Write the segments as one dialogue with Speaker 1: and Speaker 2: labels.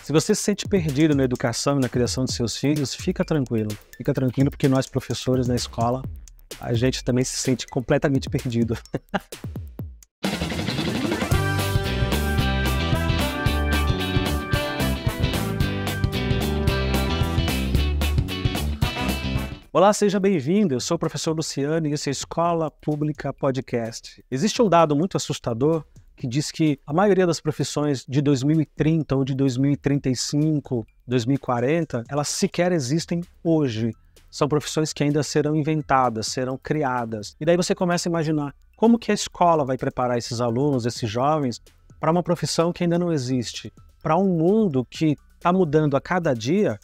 Speaker 1: Se você se sente perdido na educação e na criação de seus filhos, fica tranquilo. Fica tranquilo porque nós, professores na escola, a gente também se sente completamente perdido. Olá, seja bem-vindo. Eu sou o professor Luciano e esse é a Escola Pública Podcast. Existe um dado muito assustador que diz que a maioria das profissões de 2030 ou de 2035, 2040, elas sequer existem hoje. São profissões que ainda serão inventadas, serão criadas. E daí você começa a imaginar como que a escola vai preparar esses alunos, esses jovens, para uma profissão que ainda não existe, para um mundo que está mudando a cada dia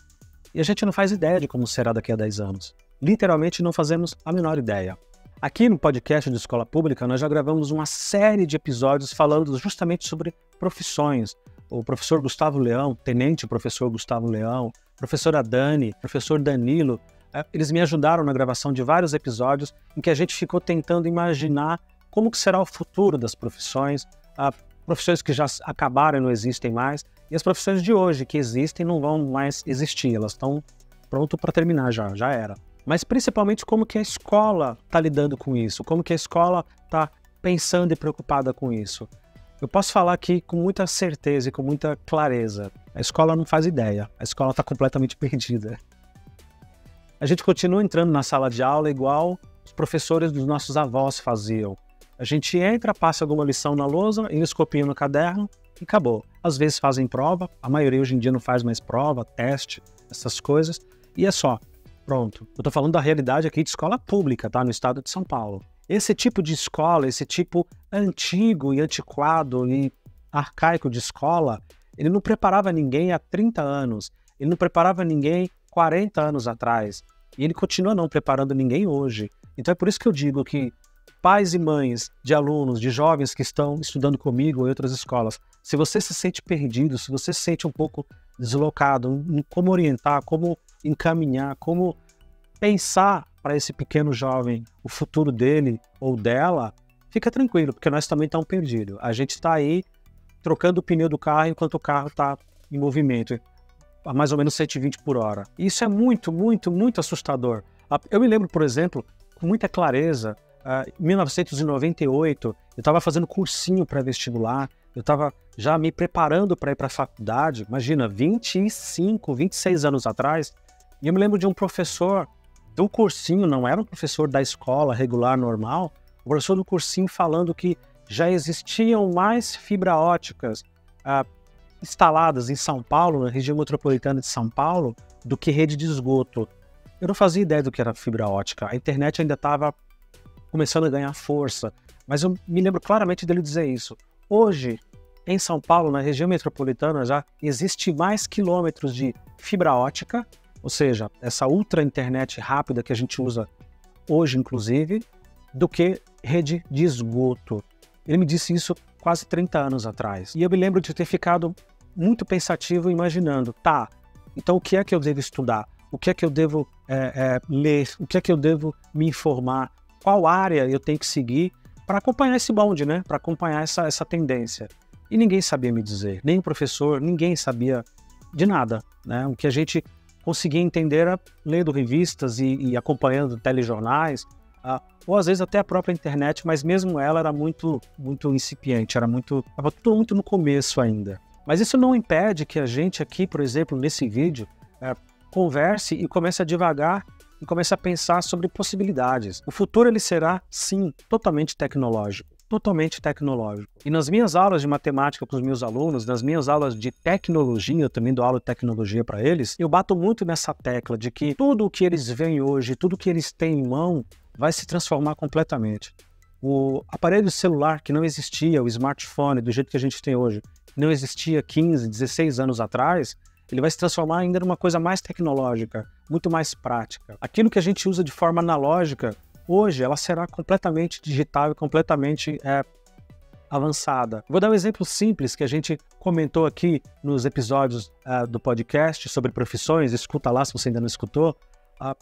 Speaker 1: e a gente não faz ideia de como será daqui a 10 anos. Literalmente não fazemos a menor ideia. Aqui no podcast de Escola Pública nós já gravamos uma série de episódios falando justamente sobre profissões. O professor Gustavo Leão, tenente professor Gustavo Leão, professora Dani, professor Danilo, eles me ajudaram na gravação de vários episódios em que a gente ficou tentando imaginar como que será o futuro das profissões, profissões que já acabaram e não existem mais, e as profissões de hoje que existem não vão mais existir, elas estão prontas para terminar já era. Mas principalmente como que a escola está lidando com isso, como que a escola está pensando e preocupada com isso. Eu posso falar aqui com muita certeza e com muita clareza, a escola não faz ideia, a escola está completamente perdida. A gente continua entrando na sala de aula igual os professores dos nossos avós faziam. A gente entra, passa alguma lição na lousa, eles copiam no caderno e acabou. Às vezes fazem prova, a maioria hoje em dia não faz mais prova, teste, essas coisas, e é só. Pronto. Eu estou falando da realidade aqui de escola pública, tá? No estado de São Paulo. Esse tipo de escola, esse tipo antigo e antiquado e arcaico de escola, ele não preparava ninguém há 30 anos, ele não preparava ninguém 40 anos atrás, e ele continua não preparando ninguém hoje. Então é por isso que eu digo que pais e mães de alunos, de jovens que estão estudando comigo ou em outras escolas, se você se sente perdido, se você se sente um pouco deslocado em como orientar, como encaminhar, como pensar para esse pequeno jovem o futuro dele ou dela, fica tranquilo, porque nós também estamos perdidos. A gente está aí trocando o pneu do carro enquanto o carro está em movimento, a mais ou menos 120 por hora. E isso é muito, muito, muito assustador. Eu me lembro, por exemplo, com muita clareza, em 1998, eu estava fazendo cursinho pré-vestibular, eu estava já me preparando para ir para a faculdade, imagina, 25, 26 anos atrás, e eu me lembro de um professor do cursinho, não era um professor da escola regular, normal, o professor do cursinho falando que já existiam mais fibra óticas instaladas em São Paulo, na região metropolitana de São Paulo, do que rede de esgoto. Eu não fazia ideia do que era fibra ótica, a internet ainda estava começando a ganhar força, mas eu me lembro claramente dele dizer isso. Hoje, em São Paulo, na região metropolitana, já existe mais quilômetros de fibra ótica, ou seja, essa ultra internet rápida que a gente usa hoje, inclusive, do que rede de esgoto. Ele me disse isso quase 30 anos atrás. E eu me lembro de ter ficado muito pensativo imaginando, tá, então o que é que eu devo estudar? O que é que eu devo ler? O que é que eu devo me informar? Qual área eu tenho que seguir para acompanhar esse bonde, né? Para acompanhar essa tendência. E ninguém sabia me dizer, nem o professor, ninguém sabia de nada, né? O que a gente conseguia entender era lendo revistas e acompanhando telejornais, ou às vezes até a própria internet, mas mesmo ela era muito, muito incipiente, estava tudo muito no começo ainda. Mas isso não impede que a gente aqui, por exemplo, nesse vídeo, converse e comece a divagar e comece a pensar sobre possibilidades. O futuro ele será, sim, totalmente tecnológico. Totalmente tecnológico. E nas minhas aulas de matemática com os meus alunos, nas minhas aulas de tecnologia, eu também dou aula de tecnologia para eles, eu bato muito nessa tecla de que tudo o que eles veem hoje, tudo o que eles têm em mão, vai se transformar completamente. O aparelho celular que não existia, o smartphone do jeito que a gente tem hoje, não existia 15, 16 anos atrás, ele vai se transformar ainda numa coisa mais tecnológica, muito mais prática. Aquilo que a gente usa de forma analógica, hoje ela será completamente digital e completamente avançada. Vou dar um exemplo simples que a gente comentou aqui nos episódios do podcast sobre profissões, escuta lá se você ainda não escutou.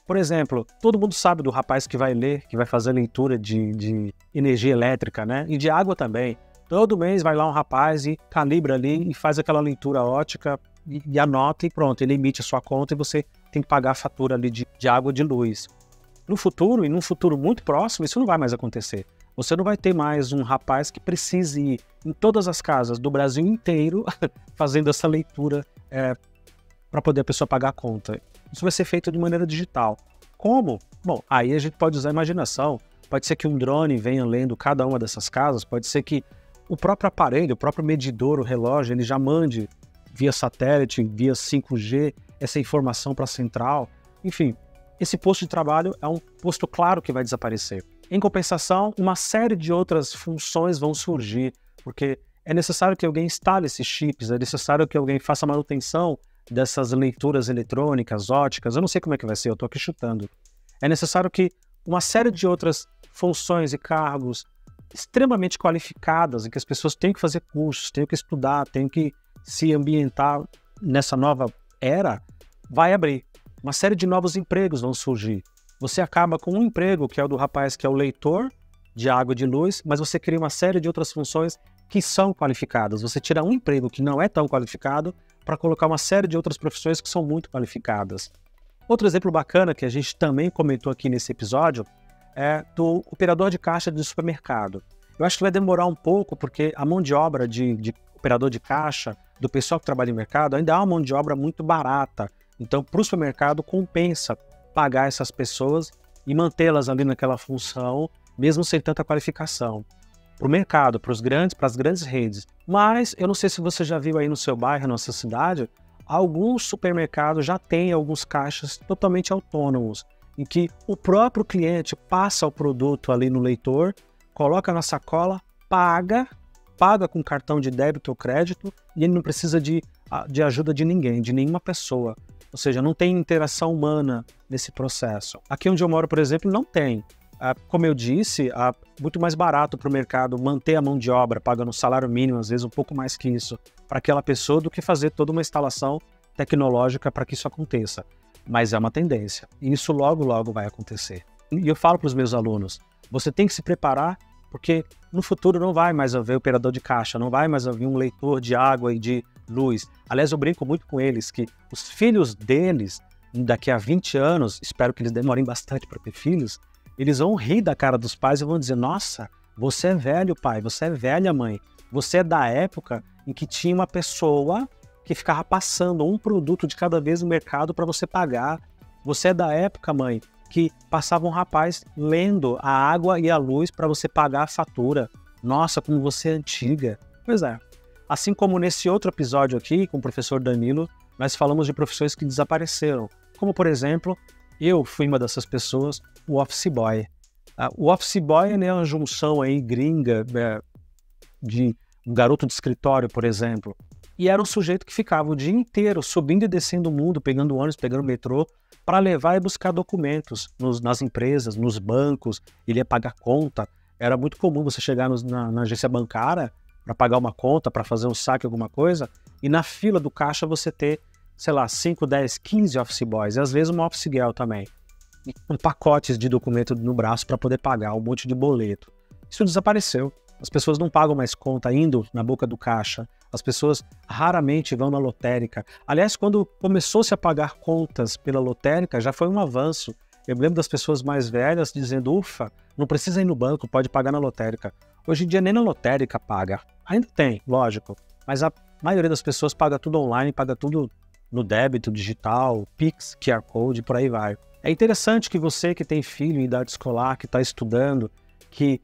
Speaker 1: Por exemplo, todo mundo sabe do rapaz que vai ler, que vai fazer leitura de energia elétrica, né? E de água também. Todo mês vai lá um rapaz e calibra ali e faz aquela leitura ótica e anota e pronto, ele emite a sua conta e você tem que pagar a fatura ali de água e de luz. No futuro, e num futuro muito próximo, isso não vai mais acontecer. Você não vai ter mais um rapaz que precise ir em todas as casas do Brasil inteiro fazendo essa leitura para poder a pessoa pagar a conta. Isso vai ser feito de maneira digital. Como? Bom, aí a gente pode usar a imaginação. Pode ser que um drone venha lendo cada uma dessas casas, pode ser que o próprio aparelho, o próprio medidor, o relógio, ele já mande via satélite, via 5G, essa informação para a central. Enfim, esse posto de trabalho é um posto claro que vai desaparecer. Em compensação, uma série de outras funções vão surgir, porque é necessário que alguém instale esses chips, é necessário que alguém faça manutenção dessas leituras eletrônicas, óticas, eu não sei como é que vai ser, eu estou aqui chutando. É necessário que uma série de outras funções e cargos extremamente qualificadas, em que as pessoas têm que fazer cursos, têm que estudar, têm que se ambientar nessa nova era, vai abrir. Uma série de novos empregos vão surgir. Você acaba com um emprego, que é o do rapaz que é o leitor de água e de luz, mas você cria uma série de outras funções que são qualificadas. Você tira um emprego que não é tão qualificado para colocar uma série de outras profissões que são muito qualificadas. Outro exemplo bacana que a gente também comentou aqui nesse episódio é do operador de caixa de supermercado. Eu acho que vai demorar um pouco porque a mão de obra de operador de caixa, do pessoal que trabalha em mercado, ainda é uma mão de obra muito barata. Então, para o supermercado, compensa pagar essas pessoas e mantê-las ali naquela função, mesmo sem tanta qualificação. Para o mercado, para as grandes redes. Mas, eu não sei se você já viu aí no seu bairro, na sua cidade, alguns supermercados já têm alguns caixas totalmente autônomos, em que o próprio cliente passa o produto ali no leitor, coloca na sacola, paga com cartão de débito ou crédito e ele não precisa de ajuda de ninguém, de nenhuma pessoa. Ou seja, não tem interação humana nesse processo. Aqui onde eu moro, por exemplo, não tem. Como eu disse, é muito mais barato para o mercado manter a mão de obra, pagando um salário mínimo, às vezes um pouco mais que isso, para aquela pessoa, do que fazer toda uma instalação tecnológica para que isso aconteça. Mas é uma tendência. E isso logo, logo vai acontecer. E eu falo para os meus alunos, você tem que se preparar, porque no futuro não vai mais haver operador de caixa, não vai mais haver um leitor de água e de luz. Aliás, eu brinco muito com eles que os filhos deles, daqui a 20 anos, espero que eles demorem bastante para ter filhos, eles vão rir da cara dos pais e vão dizer, nossa, você é velho pai, você é velha mãe, você é da época em que tinha uma pessoa que ficava passando um produto de cada vez no mercado para você pagar. Você é da época, mãe, que passava um rapaz lendo a água e a luz para você pagar a fatura. Nossa, como você é antiga. Pois é. Assim como nesse outro episódio aqui, com o professor Danilo, nós falamos de profissões que desapareceram. Como, por exemplo, eu fui uma dessas pessoas, o office boy. O office boy é uma junção aí gringa de um garoto de escritório, por exemplo. E era um sujeito que ficava o dia inteiro subindo e descendo o mundo, pegando ônibus, pegando metrô, para levar e buscar documentos nas empresas, nos bancos. Ele ia pagar conta. Era muito comum você chegar na agência bancária para pagar uma conta, para fazer um saque, alguma coisa, e na fila do caixa você ter, sei lá, 5, 10, 15 office boys, e às vezes uma office girl também. E com pacotes de documento no braço para poder pagar um monte de boleto. Isso desapareceu. As pessoas não pagam mais conta indo na boca do caixa. As pessoas raramente vão na lotérica. Aliás, quando começou-se a pagar contas pela lotérica, já foi um avanço. Eu me lembro das pessoas mais velhas dizendo, ufa, não precisa ir no banco, pode pagar na lotérica. Hoje em dia nem na lotérica paga. Ainda tem, lógico, mas a maioria das pessoas paga tudo online, paga tudo no débito digital, Pix, QR Code, por aí vai. É interessante que você que tem filho em idade escolar, que está estudando, que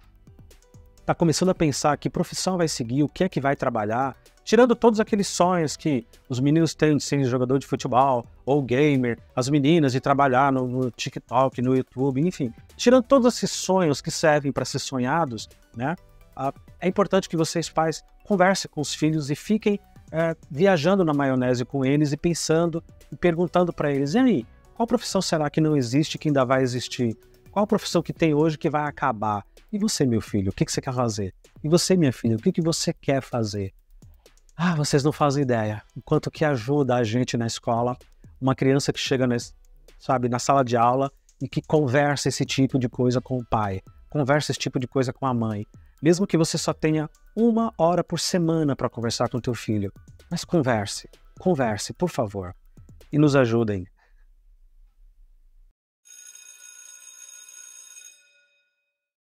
Speaker 1: está começando a pensar que profissão vai seguir, o que é que vai trabalhar, tirando todos aqueles sonhos que os meninos têm de ser jogador de futebol ou gamer, as meninas de trabalhar no TikTok, no YouTube, enfim. Tirando todos esses sonhos que servem para ser sonhados, né? É importante que vocês pais conversem com os filhos e fiquem viajando na maionese com eles e pensando e perguntando para eles, e aí, qual profissão será que não existe que ainda vai existir? Qual profissão que tem hoje que vai acabar? E você, meu filho, o que você quer fazer? E você, minha filha, o que você quer fazer? Vocês não fazem ideia. O quanto que ajuda a gente na escola, uma criança que chega na sala de aula e que conversa esse tipo de coisa com o pai, conversa esse tipo de coisa com a mãe. Mesmo que você só tenha 1 hora por semana para conversar com o teu filho, mas converse. converse, por favor, e nos ajudem.